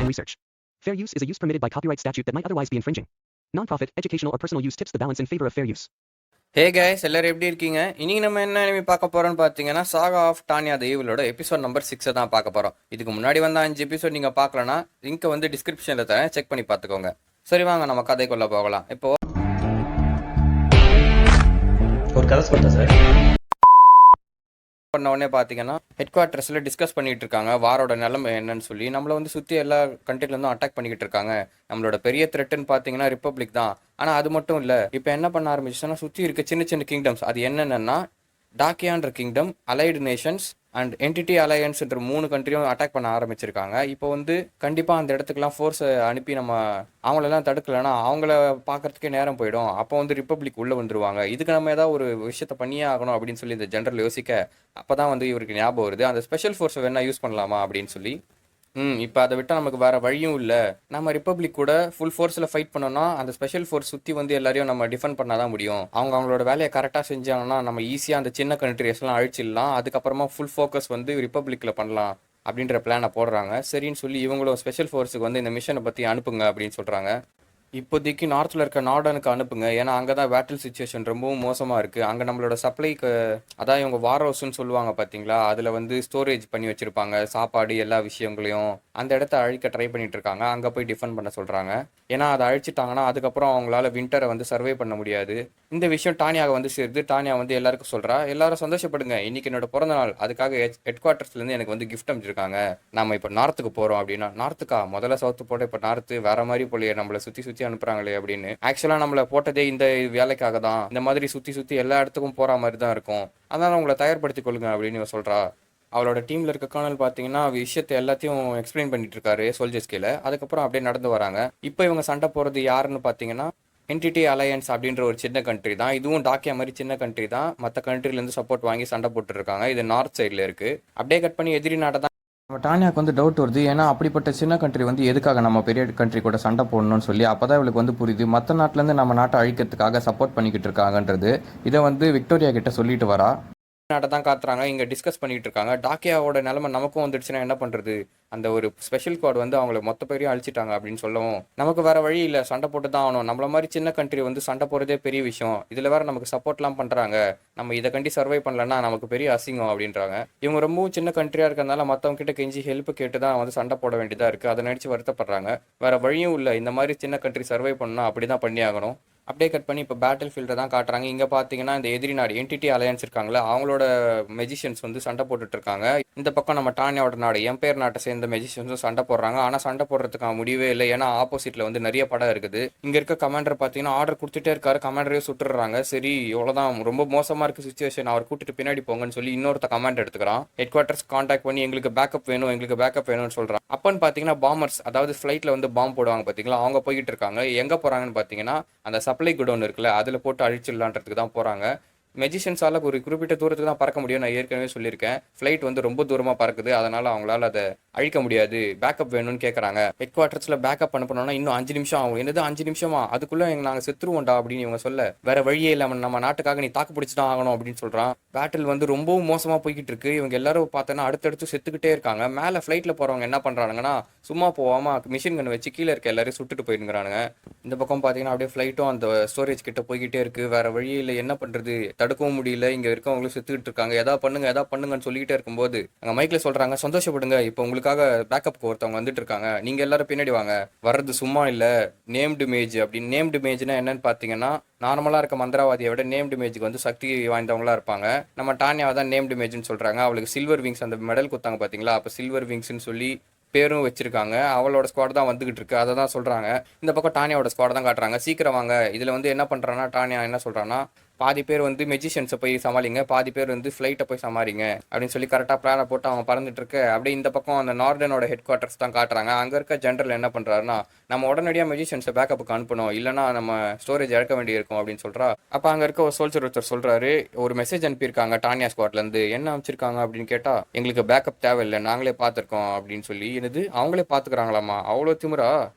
and research. Fair use is a use permitted by copyright statute that might otherwise be infringing. Non-profit, educational or personal use tips the balance in favor of fair use. Hey guys, எல்லாரும் எப்படி இருக்கீங்க? இன்னைக்கு நம்ம என்ன anime பார்க்க போறோம்னு பார்த்தீங்கன்னா saga of Tanya the ஈவிலோட எபிசோட் நம்பர் 6 தான் பார்க்க போறோம். இதுக்கு முன்னாடி வந்த 5 எபிசோட் நீங்க பார்க்கலனா லிங்க் வந்து டிஸ்கிரிப்ஷன்ல தரேன், செக் பண்ணி பார்த்துக்கோங்க. சரி வாங்க நம்ம கதைக்குள்ள போகலாம். இப்போ ஒரு கதை சொல்லிட்டேன் சார். பண்ண உடனே பார்த்தீங்கன்னா ஹெட் குவார்ட்டர்ஸில் டிஸ்கஸ் பண்ணிட்டு இருக்காங்க வாரோட நிலைமை என்னன்னு சொல்லி. நம்மளை வந்து சுற்றி எல்லா கண்ட்ரிலேருந்தும் அட்டாக் பண்ணிக்கிட்டு இருக்காங்க. நம்மளோட பெரிய த்ரெட்டுன்னு பார்த்தீங்கன்னா ரிப்பப்ளிக் தான். ஆனால் அது மட்டும் இல்லை, இப்போ என்ன பண்ண ஆரம்பிச்சுன்னா சுற்றி இருக்க சின்ன சின்ன கிங்டம்ஸ், அது என்னென்னா டாக்கியான்ற kingdom, allied nations and entity அலையன்ஸ்ன்ற 3 கண்ட்ரியும் அட்டாக் பண்ண ஆரம்பிச்சிருக்காங்க. இப்போ வந்து கண்டிப்பாக அந்த இடத்துக்குலாம் ஃபோர்ஸை அனுப்பி நம்ம அவங்களெல்லாம் தடுக்கலைன்னா அவங்கள பார்க்கறதுக்கே நேரம் போயிடும். அப்போ வந்து ரிப்பப்ளிக் உள்ளே வந்துருவாங்க. இதுக்கு நம்ம ஏதாவது ஒரு விஷயத்த பண்ணியே ஆகணும் அப்படின்னு சொல்லி இந்த ஜென்ரல் யோசிக்க அப்போ தான் வந்து இவருக்கு ஞாபகம் வருது, அந்த ஸ்பெஷல் ஃபோர்ஸை வேணா யூஸ் பண்ணலாமா அப்படின்னு சொல்லி. இப்போ அதை விட்டால் நமக்கு வேறு வழியும் இல்லை. நம்ம ரிப்பப்ளிக் கூட ஃபுல் ஃபோர்ஸில் ஃபைட் பண்ணோம்னா அந்த ஸ்பெஷல் ஃபோர்ஸ் சுற்றி வந்து எல்லாரையும் நம்ம டிஃபெண்ட் பண்ணால் தான் முடியும். அவங்களோட வேலையை கரெக்டாக செஞ்சாங்கன்னா நம்ம ஈஸியாக அந்த சின்ன கண்ட்ரிஸ்லாம் அழிச்சிடலாம். அதுக்கப்புறமா ஃபுல் ஃபோக்கஸ் வந்து ரிப்பப்ளிக்கில் பண்ணலாம் அப்படின்ற பிளானை போடுறாங்க. சரின்னு சொல்லி இவங்களும் ஸ்பெஷல் ஃபோர்ஸுக்கு வந்து இந்த மிஷனை பற்றி அனுப்புங்க அப்படின்னு சொல்கிறாங்க. இப்போதைக்கு நார்த்தில் இருக்க நார்டனுக்கு அனுப்புங்க, ஏன்னா அங்கே தான் பேட்டில் சுச்சுவேஷன் ரொம்பவும் மோசமாக இருக்குது. அங்கே நம்மளோட சப்ளைக்கு, அதான் இவங்க வார் ஹவுஸ்ன்னு சொல்லுவாங்க பார்த்தீங்களா, அதில் வந்து ஸ்டோரேஜ் பண்ணி வச்சுருப்பாங்க சாப்பாடு எல்லா விஷயங்களையும். அந்த இடத்த அழிக்க ட்ரை பண்ணிட்டு இருக்காங்க. அங்கே போய் டிஃபெண்ட் பண்ண சொல்கிறாங்க. ஏன்னா அதை அழிச்சிட்டாங்கன்னா அதுக்கப்புறம் அவங்களால வின்டரை வந்து சர்வே பண்ண முடியாது. இந்த விஷயம் டானியாக வந்து சேருது. டானியா வந்து எல்லாருக்கும் சொல்கிறா, எல்லாரும் சந்தோஷப்படுங்க, இன்னைக்கு என்னோட பிறந்த நாள், அதுக்காக ஹெட் குவார்ட்டர்ஸ்லேருந்து எனக்கு வந்து கிஃப்ட் அமைச்சிருக்காங்க. நம்ம இப்போ நார்த்துக்கு போகிறோம் அப்படின்னா, நார்த்துக்கா முதல்ல சவுத்து போட்ட இப்போ நார்த்து வேற மாதிரி போலையே, நம்மளை சுற்றி சுற்றி அனுப்புறாங்களே அப்படின்னு. ஆக்சுவலாக நம்மளை போட்டதே இந்த வேலைக்காக தான். இந்த மாதிரி சுற்றி சுற்றி எல்லா இடத்துக்கும் போகிற மாதிரி தான் இருக்கும். அதனால் உங்களை தயார்படுத்திக் கொள்ளுங்க அப்படின்னு இவன் சொல்கிறா. அவளோட டீமில் இருக்க கர்னல் பார்த்தீங்கன்னா விஷயத்தை எல்லாத்தையும் எக்ஸ்பிளைன் பண்ணிட்டு இருக்காரு சோல்ஜர்ஸ் கீழே. அதுக்கப்புறம் அப்படியே நடந்து வராங்க. இப்போ இவங்க சண்டை போகிறது யாருன்னு பார்த்தீங்கன்னா என்டிட்டி அலையன்ஸ் அப்படின்ற ஒரு சின்ன கண்ட்ரி தான். இதுவும் டாக்கியா மாதிரி சின்ன கண்ட்ரி தான். மற்ற கண்ட்ரிலேருந்து சப்போர்ட் வாங்கி சண்டை போட்டுருக்காங்க. இது நார்த் சைடில் இருக்குது. அப்படியே கட் பண்ணி எதிரி நாட்டை தான். நம்ம டானியாவுக்கு வந்து டவுட் வருது, ஏன்னா அப்படிப்பட்ட சின்ன கண்ட்ரி வந்து எதுக்காக நம்ம பெரிய கண்ட்ரி கூட சண்டை போடணும்னு சொல்லி. அப்போ தான் இவளுக்கு வந்து புரியுது, மற்ற நாட்டிலேருந்து நம்ம நாட்டை அழிக்கிறதுக்காக சப்போர்ட் பண்ணிக்கிட்டு இருக்காங்கன்றது. இதை வந்து விக்டோரியா கிட்ட சொல்லிட்டு வரா. நாட்டை தான் காத்துறாங்க, இங்கே டிஸ்கஸ் பண்ணிட்டு இருக்காங்க. டாக்கியாவோட நிலைமை நமக்கும் வந்துடுச்சுன்னா என்ன பண்ணுறது, அந்த ஒரு ஸ்பெஷல் குவாட் வந்து அவங்களை மொத்த பேரையும் அழிச்சிட்டாங்க அப்படின்னு சொல்லவும் நமக்கு வேற வழி இல்லை, சண்டை போட்டு தான் ஆகணும். நம்மள மாதிரி சின்ன கண்ட்ரி வந்து சண்டை போடுறதே பெரிய விஷயம், இதில் வேற நமக்கு சப்போர்ட்லாம் பண்ணுறாங்க, நம்ம இதை கண்டி சர்வை பண்ணலன்னா நமக்கு பெரிய அசிங்கம் அப்படின்றாங்க. இவங்க ரொம்பவும் சின்ன கண்ட்ரியாக இருக்கிறதுனால மற்றவங்க கிட்ட கெஞ்சி ஹெல்ப் கேட்டு தான் வந்து சண்டை போட வேண்டியதாக இருக்குது. அதை நினச்சி வருத்தப்படுறாங்க. வேற வழியும் இல்லை, இந்த மாதிரி சின்ன கண்ட்ரி சர்வை பண்ணால் அப்படி தான் பண்ணி ஆகணும். அப்படியே கட் பண்ணி இப்போ பேட்டில் ஃபீல்டை தான் காட்டுறாங்க. இங்கே பார்த்தீங்கன்னா இந்த எதிரி நாடு என்டிட்டி அலையன்ஸ் இருக்காங்களா, அவங்களோட மெஜிஷியன்ஸ் வந்து சண்டை போட்டுட்டு இருக்காங்க. இந்த பக்கம் நம்ம டானியாவோட நாடு எம்பையர் நாட்டை சேர்ந்த மெஜிஷியன்ஸும் சண்டை போடுறாங்க. ஆனால் சண்டை போடுறதுக்கான முடிவே இல்லை, ஏன்னா ஆப்போசிட்டில் வந்து நிறைய படம் இருக்குது. இங்கே இருக்க கமாண்டர் பார்த்தீங்கன்னா ஆர்டர் கொடுத்துட்டே இருக்காரு, கமாண்டரையும் சுட்டுறாங்க. சரி இவ்வளோதான், ரொம்ப மோசமாக இருக்குது சுச்சுவேஷன், அவர் கூட்டிட்டு பின்னாடி போங்கன்னு சொல்லி இன்னொருத்த கமாண்ட் எடுத்துக்கிறான். ஹெட் குவார்ட்டர்ஸ் கான்டாக்ட் பண்ணி எங்களுக்கு பேக்கப் வேணும், எங்களுக்கு பேக்கப் வேணும்னு சொல்கிறான். அப்போன்னு பார்த்தீங்கன்னா பாம்பர்ஸ், அதாவது ஃப்ளைட்டில் வந்து பாம்பு போடுவாங்க பார்த்தீங்களா, அவங்க போய்கிட்டு இருக்காங்க. எங்கே போகிறாங்கன்னு பார்த்தீங்கன்னா அந்த சப்ளை குடோன் இருக்குல்ல, அதில் போட்டு அழிச்சிடலான்றதுக்கு தான் போகிறாங்க. மெஜிஷியன்ஸால் ஒரு குறிப்பிட்ட தூரத்துக்கு தான் பறக்க முடியும், நான் ஏற்கனவே சொல்லியிருக்கேன். ஃப்ளைட் வந்து ரொம்ப தூரமாக பறக்குது, அதனால் அவங்களால அதை அழிக்க முடியாது, பேக்கப் வேணும்னு கேட்குறாங்க. ஹெட் குவார்ட்டர்ஸில் பேக்கப் அனுப்பணும்னா இன்னும் 5 நிமிஷம் ஆகும். என்னது 5 நிமிஷமா, அதுக்குள்ளே நாங்கள் செத்துருவோண்டா அப்படின்னு இவங்க சொல்ல, வேற வழியே இல்லாமல் நம்ம நாட்டுக்காக நீ தாக்கு பிடிச்சி தான் ஆகணும் அப்படின்னு சொல்கிறான். பேட்டில் வந்து ரொம்பவும் மோசமாக போய்கிட்டு இருக்கு. இவங்க எல்லாரும் பார்த்தோன்னா அடுத்தடுத்து செத்துக்கிட்டே இருக்காங்க. மேலே ஃப்ளைட்டில் போகிறவங்க என்ன பண்ணுறாங்கன்னா சும்மா போகாமல் மிஷின் கன் வச்சு கீழே இருக்க எல்லாரையும் சுட்டுட்டு போயிருங்கிறானுங்க. இந்த பக்கம் பார்த்தீங்கன்னா அப்படியே ஃப்ளைட்டும் அந்த ஸ்டோரேஜ் கிட்ட போய்கிட்டே இருக்குது. வேற வழியில் என்ன பண்ணுறது, தடுக்கவும் முடியல, இங்கே இருக்கவங்களும் செத்துக்கிட்டு இருக்காங்க. எதா பண்ணுங்கன்னு சொல்லிக்கிட்டே இருக்கும்போது அங்கே மைக்கில் சொல்கிறாங்க, சந்தோஷப்படுங்க, இப்போ உங்களுக்காக பேக்கப்க்கு ஒருத்தவங்க வந்துட்டு இருக்காங்க, நீங்கள் எல்லாரும் பின்னாடி வாங்க. வர்றது சும்மா இல்லை, நேம்டு மேஜ் அப்படின்னு. நேம்டு மேஜ்னா என்னன்னு பார்த்தீங்கன்னா நார்மலாக இருக்க மந்திரவாதியை விட நேம்டு மேஜுக்கு வந்து சக்தி வாய்ந்தவங்களா இருப்பாங்க. நம்ம டானியாவை தான் நேம்டு மேஜ்னு சொல்கிறாங்க. அவளுக்கு சில்வர் விங்ஸ் அந்த மெடல் கொடுத்தாங்க பார்த்தீங்களா, அப்போ சில்வர் விங்ஸ்ன்னு சொல்லி பேரும் வச்சிருக்காங்க. அவளோட ஸ்குவாட் தான் வந்துகிட்டு இருக்கு, அதை தான் சொல்கிறாங்க. இந்த பக்கம் டானியாவோட ஸ்குவாட் தான் காட்டுறாங்க. சீக்கிரம் வாங்க. இதில் வந்து என்ன பண்ணுறான்னா டானியா என்ன சொல்கிறான்னா, பாதி பேர் வந்து மெஜிஷியன்ஸை போய் சமாளிங்க, பாதி பேர் வந்து ஃப்ளைட்டை போய் சமாளிங்க அப்படின்னு சொல்லி கரெக்டாக பிளானை போட்டு அவங்க பறந்துட்டு இருக்கு. அப்படியே இந்த பக்கம் அந்த நார்டனோட ஹெட் குவார்ட்டர்ஸ் தான் காட்டுறாங்க. அங்கே இருக்க ஜென்ரல் என்ன பண்ணுறாருன்னா, நம்ம உடனடியாக மெஜிஷியன்ஸை பேக்கப்புக்கு அனுப்பணும், இல்லைனா நம்ம ஸ்டோரேஜ் இழக்க வேண்டியிருக்கும் அப்படின்னு சொல்கிறா. அப்போ அங்கே இருக்க ஒரு சோல்ஜர் ஒருத்தர் சொல்கிறாரு, ஒரு மெசேஜ் அனுப்பியிருக்காங்க டானியா ஸ்குவாட்லேருந்து. என்ன அனுப்பிச்சிருக்காங்க அப்படின்னு கேட்டால், எங்களுக்கு பேக்கப் தேவையில்லை, நாங்களே பார்த்துருக்கோம் அப்படின்னு சொல்லி. என்னது அவங்களே பார்த்துக்கிறாங்களாமா, அவ்வளோ திமிரா,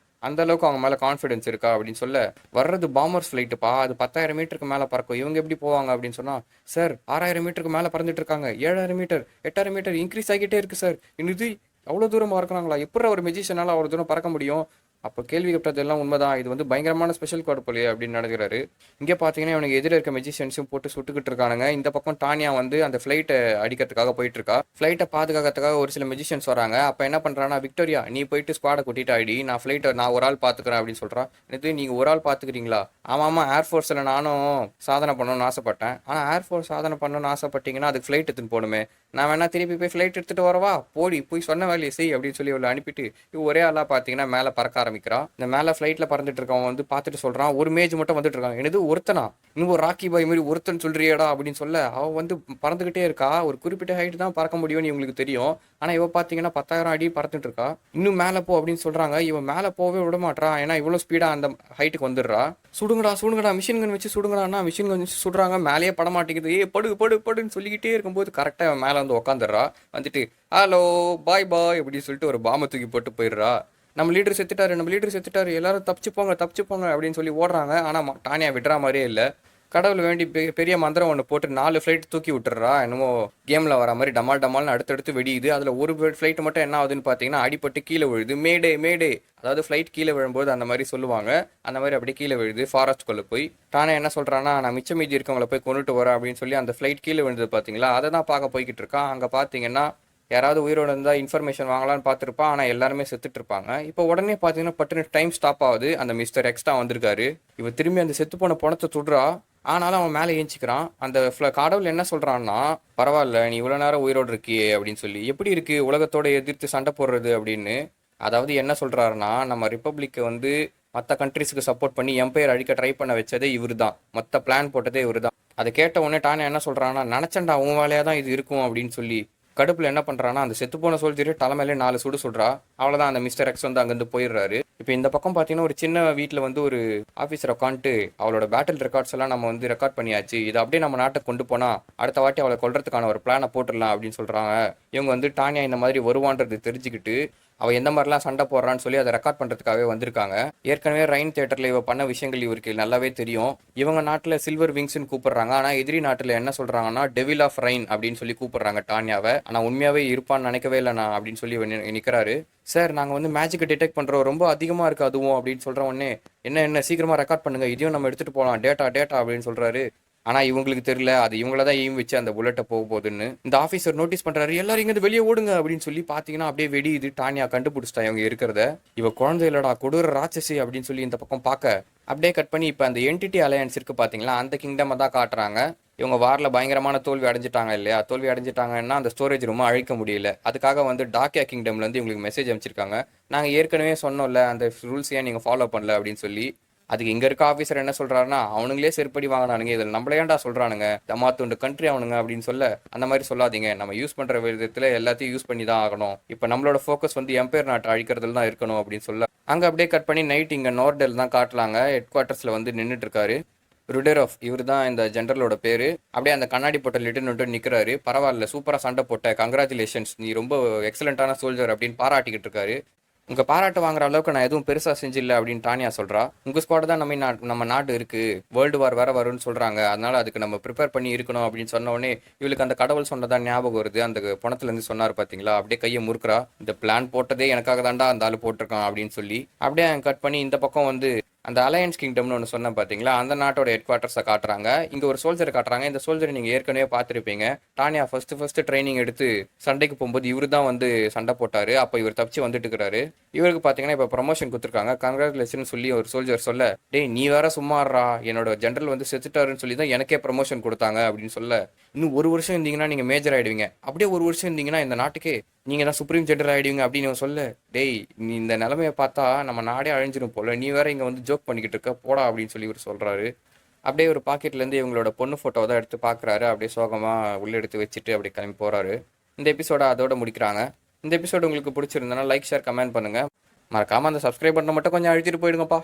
அந்த அளவுக்கு அவங்க மேலே கான்ஃபிடன்ஸ் இருக்கா அப்படின்னு சொல்ல, வர்றது பாம்பர்ஸ் ஃப்ளைட்டுப்பா, அது 10,000 மீட்டருக்கு மேலே பறக்கும், இவங்க எப்படி போவாங்க அப்படின்னு சொன்னால், சார் 6,000 மீட்டருக்கு மேலே பறந்துட்டு இருக்காங்க, 7,000 மீட்டர் 8,000 மீட்டர் இன்க்ரீஸ் ஆகிட்டே இருக்குது சார், இது அவ்வளோ தூரம் பறக்குறாங்களா? எப்படி ஒரு மெஜிஷியனால அவ்வளோ தூரம் பறக்க முடியும்? அப்போ கேள்வி கேட்டதெல்லாம் உண்மைதான். இது வந்து பயங்கரமான ஸ்பெஷல் கார்டு போலயே அப்படின்னு நடக்கிறாரு. இங்கே பார்த்தீங்கன்னா இவனுக்கு எதிர இருக்க மெஜிஷியன்ஸும் போட்டு சுட்டுக்கிட்டு இருக்கானுங்க. இந்த பக்கம் டானியா வந்து அந்த ஃப்ளைட்டை அடிக்கிறதுக்காக போயிட்டு இருக்கா. ஃப்ளைட்டை பாதுகாக்கிறதுக்காக ஒரு சில மெஜிஷியன்ஸ் வராங்க. அப்போ என்ன பண்ணுறான்னா, விக்டோரியா நீ போயிட்டு ஸ்குவாடை கூட்டிட்டு ஆடி, நான் ஃப்ளைட்டை நான் ஒரு ஆள் பார்த்துக்கிறேன் அப்படின்னு சொல்கிறான். இது நீங்கள் ஒரு ஆள் பார்த்துக்கிறீங்களா? ஆமாம், ஏர்ஃபோர்ஸில் நானும் சாதனை பண்ணணும்னு ஆசைப்பட்டேன். ஆனால் ஏர்ஃபோர்ஸ் சாதனை பண்ணணும்னு ஆசைப்பட்டீங்கன்னா அதுக்கு ஃப்ளைட் எடுத்துன்னு போகணுமே. நான் வேணா திருப்பி போய் ஃப்ளைட் எடுத்துகிட்டு வரவா? போய் சொன்ன வேலையை செய் அப்படின்னு சொல்லி அவளை அனுப்பிட்டு ஒரே ஆளாக பார்த்தீங்கன்னா மேலே பறக்க ஆரம்பிக்கிறான். இந்த மேலே ஃப்ளைட்டில் பறந்துட்டு இருக்கவன் வந்து பார்த்துட்டு சொல்கிறான், ஒரு மேஜ் மட்டும் வந்துட்டு இருக்கான். எனது ஒருத்தனா? இன்னும் ஒரு ராக்கி பாய் மாதிரி ஒருத்தன் சொல்றியடா அப்படின்னு சொல்ல, அவன் வந்து பறந்துக்கிட்டே இருக்கா. ஒரு குறிப்பிட்ட ஹைட் தான் பறக்க முடியும்னு இவங்களுக்கு தெரியும். ஆனால் இவன் பார்த்தீங்கன்னா 10,000 அடி பறந்துட்டு இருக்கா. இன்னும் மேலே போ அப்படின்னு சொல்கிறாங்க. இவன் மேலே போகவே விட மாட்டான். ஏன்னா இவ்வளோ ஸ்பீடாக அந்த ஹைட்டுக்கு வந்துடுறா. சுடுங்கடா மிஷின் கன் வச்சு சுடுங்கடான்னா மிஷின் கன் வச்சு சுடுறாங்க. மேலேயே பட மாட்டேங்குது. படுன்னு சொல்லிக்கிட்டே இருக்கும்போது கரெக்டாக மேலே வந்து உட்காந்துடுறா. வந்துட்டு ஹலோ பாய் அப்படின்னு சொல்லிட்டு ஒரு பாம்பை தூக்கி போட்டு போயிடுறா. நம்ம லீடர் செத்துட்டாரு, எல்லாரும் தப்பிச்சு போங்க அப்படின்னு சொல்லி ஓடுறாங்க. ஆனால் டானியா விடுற மாதிரியே இல்லை. கடவுள் வேண்டி பெரிய மந்திரம் ஒன்று போட்டு 4 ஃப்ளைட் தூக்கி விட்டுறா. என்னமோ கேமில் வர மாதிரி டமால்னு அடுத்தடுத்து வெடியுது. அதில் ஒரு ஃப்ளைட் மட்டும் என்ன ஆகுதுன்னு பார்த்தீங்கன்னா அடிபட்டு கீழே விழுது. மேடே அதாவது ஃப்ளைட் கீழே விழும்போது அந்த மாதிரி சொல்லுவாங்க. அந்த மாதிரி அப்படியே கீழே விழுது ஃபாரஸ்ட்குள்ளே போய். டானே என்ன சொல்கிறான்னா, நான் மிச்சம் மீதி இருக்கவங்கள போய் கொண்டுட்டு வரேன் அப்படின்னு சொல்லி அந்த ஃப்ளைட் கீழே விழுந்தது பார்த்தீங்களா, அதை தான் பார்க்க போய்கிட்டு இருக்கான். அங்கே பார்த்தீங்கன்னா யாராவது உயிரோடு இருந்தால் இன்ஃபர்மேஷன் வாங்கலான்னு பார்த்துருப்பான். ஆனால் எல்லாருமே செத்துட்டு இருப்பாங்க. இப்போ உடனே பார்த்தீங்கன்னா பட்டுன்னு டைம் ஸ்டாப் ஆகுது. அந்த மிஸ்டர் எக்ஸ்ட்ரா வந்திருக்காரு. இவன் திரும்பி அந்த செத்து போன பணத்தை சுடுறா. ஆனாலும் அவன் மேலே ஏஞ்சிக்கிறான். அந்த கடவுள் என்ன சொல்கிறான்னா, பரவாயில்ல நீ இவ்வளோ நேரம் உயிரோடு இருக்கியே அப்படின்னு சொல்லி. எப்படி இருக்கு உலகத்தோட எதிர்த்து சண்டை போடுறது அப்படின்னு. அதாவது என்ன சொல்கிறாருன்னா, நம்ம ரிப்பப்ளிக்கை வந்து மற்ற கண்ட்ரிஸுக்கு சப்போர்ட் பண்ணி எம்பையர் அழிக்க ட்ரை பண்ண வச்சதே இவர் தான். மற்ற பிளான் போட்டதே இவர் தான். அதை கேட்ட உடனே டானே என்ன சொல்கிறான்னா, நினச்சண்டா உன் வேலையாக தான் இது இருக்கும் அப்படின்னு சொல்லி கடுப்பில் என்ன பண்ணுறான்னா, அந்த செத்துப்போன சோல்ஜரு தலைமையிலே 4 சுடு சுடுறா. அவ்வளோதான், அந்த மிஸ்டர் எக்ஸ் வந்து அங்கேருந்து போயிடுறாரு. இப்போ இந்த பக்கம் பார்த்தீங்கன்னா ஒரு சின்ன வீட்டில் வந்து ஒரு ஆஃபீஸர் உட்காந்துட்டு அவளோட பேட்டில் ரெக்கார்ட்ஸ் எல்லாம் நம்ம வந்து ரெக்கார்ட் பண்ணியாச்சு, இதை அப்படியே நம்ம நாட்டுக்கு கொண்டு போனால் அடுத்த வாட்டி அவளை கொல்றதுக்கான ஒரு பிளானை போட்டுடலாம் அப்படின்னு சொல்கிறாங்க. இவங்க வந்து டானியா இந்த மாதிரி வருவான்றது தெரிஞ்சுக்கிட்டு அவள் எந்த மாதிரிலாம் சண்டை போடுறான்னு சொல்லி அதை ரெக்கார்ட் பண்ணுறதுக்காகவே வந்திருக்காங்க. ஏற்கனவே ரைன் தியேட்டரில் இவ பண்ண விஷயங்கள் இவருக்கு நல்லாவே தெரியும். இவங்க நாட்டில் சில்வர் விங்ஸ்ன்னு கூப்பிடுறாங்க. ஆனால் எதிரி நாட்டில் என்ன சொல்கிறாங்கன்னா டெவில் ஆஃப் ரைன் அப்படின்னு சொல்லி கூப்பிடுறாங்க டானியாவை. ஆனால் உண்மையாகவே இருப்பான்னு நினைக்கவே இல்லை நான் அப்படின்னு சொல்லி நிற்கிறாரு. சார் நாங்கள் வந்து மேஜிக்கை டிடெக்ட் பண்ணுறோம், ரொம்ப அதிகமாக இருக்குது அதுவும் அப்படின்னு சொல்கிற உடனே என்ன சீக்கிரமாக ரெக்கார்ட் பண்ணுங்கள், இதையும் நம்ம எடுத்துகிட்டு போகலாம், டேட்டா அப்படின்னு சொல்கிறாரு. ஆனால் இவங்களுக்கு தெரியல அது இவங்கள தான் எய்ம் வச்சு அந்த புல்லட்டை போக போகுதுன்னு. இந்த ஆஃபீஸர் நோட்டீஸ் பண்ணுறாரு, எல்லாரும் இங்கேருந்து வெளியே ஓடுங்க அப்படின்னு சொல்லி பார்த்தீங்கன்னா அப்படியே வெடியுது. டானியா கண்டுபிடிச்சிட்டா இவங்க இருக்கிறத. இவ குழந்தை இல்லடா கொடூர ராட்சசி அப்படின்னு சொல்லி இந்த பக்கம் பார்க்க அப்படியே கட் பண்ணி இப்போ அந்த என்டிட்டி அலையன்ஸ் இருக்குது பார்த்தீங்களா, அந்த கிங்டமை தான் காட்டுறாங்க. இவங்க வாரில் பயங்கரமான தோல்வி அடைஞ்சிட்டாங்க இல்லையா. தோல்வி அடைஞ்சிட்டாங்கன்னா அந்த ஸ்டோரேஜ் ரூமை அழிக்க முடியல. அதுக்காக வந்து டாக்கியா கிங்டம்லேருந்து இவங்களுக்கு மெசேஜ் அனுப்பிச்சிருக்காங்க. நாங்கள் ஏற்கனவே சொன்னோம்ல அந்த ரூல்ஸ் ஏன் நீங்கள் ஃபாலோ பண்ணல அப்படின்னு சொல்லி. அதுக்கு இங்கே இருக்க ஆஃபீஸர் என்ன சொல்கிறாருன்னா, அவனுங்களே செருப்படி வாங்கினானுங்க, இதில் நம்மள ஏன்டா சொல்கிறானுங்க, தமாத்துண்டு கண்ட்ரி அவனுங்க அப்படின்னு சொல்ல, அந்த மாதிரி சொல்லாதீங்க, நம்ம யூஸ் பண்ணுற விதத்தில் எல்லாத்தையும் யூஸ் பண்ணி தான் ஆகணும். இப்போ நம்மளோட ஃபோக்கஸ் வந்து எம்பையர் நாட்டை அழிக்கிறதுல தான் இருக்கணும் அப்படின்னு சொல்ல, அங்கே அப்படியே கட் பண்ணி நைட் இங்கே நோர்டெல் தான் காட்டலாங்க. ஹெட் குவார்ட்டர்ஸில் வந்து நின்றுட்டு இருக்காரு. ருடெரோஃப் இவர் தான் இந்த ஜென்ரலோட பேர். அப்படியே அந்த கண்ணாடி போட்ட லிட்டர்னு நிற்கிறாரு. பரவாயில்ல சூப்பராக சண்டை போட்ட, கங்க்ராச்சுலேஷன்ஸ், நீ ரொம்ப எக்ஸலண்ட்டான சோல்ஜர் அப்படின்னு பாராட்டிக்கிட்டு இருக்காரு. உங்கள் பாராட்டு வாங்குற அளவுக்கு நான் எதுவும் பெருசாக செஞ்சில்லை அப்படின்னு டானியா சொல்கிறா. உங்கள் ஸ்குவாட் தான் நம்ம நாடு இருக்குது, வேர்ல்டு வார் வேறு வரும்னு சொல்கிறாங்க, அதனால் அதுக்கு நம்ம ப்ரிப்பேர் பண்ணி இருக்கணும் அப்படின்னு சொன்ன உடனே இவளுக்கு அந்த கடவுள் சொன்னதான் ஞாபகம் வருது. அந்த பணத்துலேருந்து சொன்னார் பார்த்தீங்களா, அப்படியே கையை முறுக்குறா. இந்த பிளான் போட்டதே எனக்காக தாண்டா அந்த ஆள் போட்டிருக்கான் அப்படின்னு சொல்லி அப்படியே கட் பண்ணி இந்த பக்கம் வந்து அந்த அலையன்ஸ் கிங்டம்னு ஒன்று சொன்னேன் பார்த்தீங்களா, அந்த நாட்டோட ஹெட் குவார்ட்டர்ஸை காட்டுறாங்க. இங்கே ஒரு சோல்ஜரை காட்டுறாங்க. இந்த சோல்ஜரை நீங்கள் ஏற்கனவே பார்த்துருப்பீங்க. டானியா ஃபர்ஸ்ட் ட்ரைனிங் எடுத்து சண்டைக்கு போகும்போது இவர் தான் வந்து சண்டை போட்டார். அப்போ இவர் தப்பிச்சு வந்துட்டு இருக்கிறாரு. இவருக்கு பார்த்தீங்கன்னா இப்போ ப்ரமோஷன் கொடுத்துருக்காங்க. கங்க்ராச்சுலேஷன் சொல்லி ஒரு சோல்ஜர் சொல்ல, டேய் நீ வேற சும்மாறா, என்னோட ஜென்ரல் வந்து செத்துட்டாருன்னு சொல்லி தான் எனக்கே ப்ரமோஷன் கொடுத்தாங்க அப்படின்னு சொல்ல, இன்னும் 1 வருஷம் இருந்தீங்கன்னா நீங்கள் மேஜர் ஆகிடுவீங்க, அப்படியே 1 வருஷம் இருந்தீங்கன்னா இந்த நாட்டுக்கே நீங்கள் தான் சுப்ரீம் ஜெனரல் ஆகிடுவீங்க அப்படின்னு சொல்ல, டேய் நீ இந்த நிலைமையை பார்த்தா நம்ம நாடே அழிஞ்சிடும் போல, நீ வேற இங்கே வந்து ஜோக் பண்ணிக்கிட்டு இருக்க போடா அப்படின்னு சொல்லி இவர் சொல்கிறாரு. அப்படியே ஒரு பாக்கெட்லேருந்து இவங்களோட பொண்ணு ஃபோட்டோ தான் எடுத்து பார்க்குறாரு. அப்படியே சோகமாக உள்ளே எடுத்து வச்சுட்டு அப்படியே கிளம்பி போகிறாரு. இந்த எபிசோட அதோட முடிக்கிறாங்க. இந்த எபிசோடு உங்களுக்கு பிடிச்சிருந்தனா லைக் ஷேர் கமெண்ட் பண்ணுங்கள். மறக்காமல் அந்த சப்ஸ்கிரைப் பண்ண மட்டும் கொஞ்சம் அழுத்திட்டு போயிடுங்கப்பா.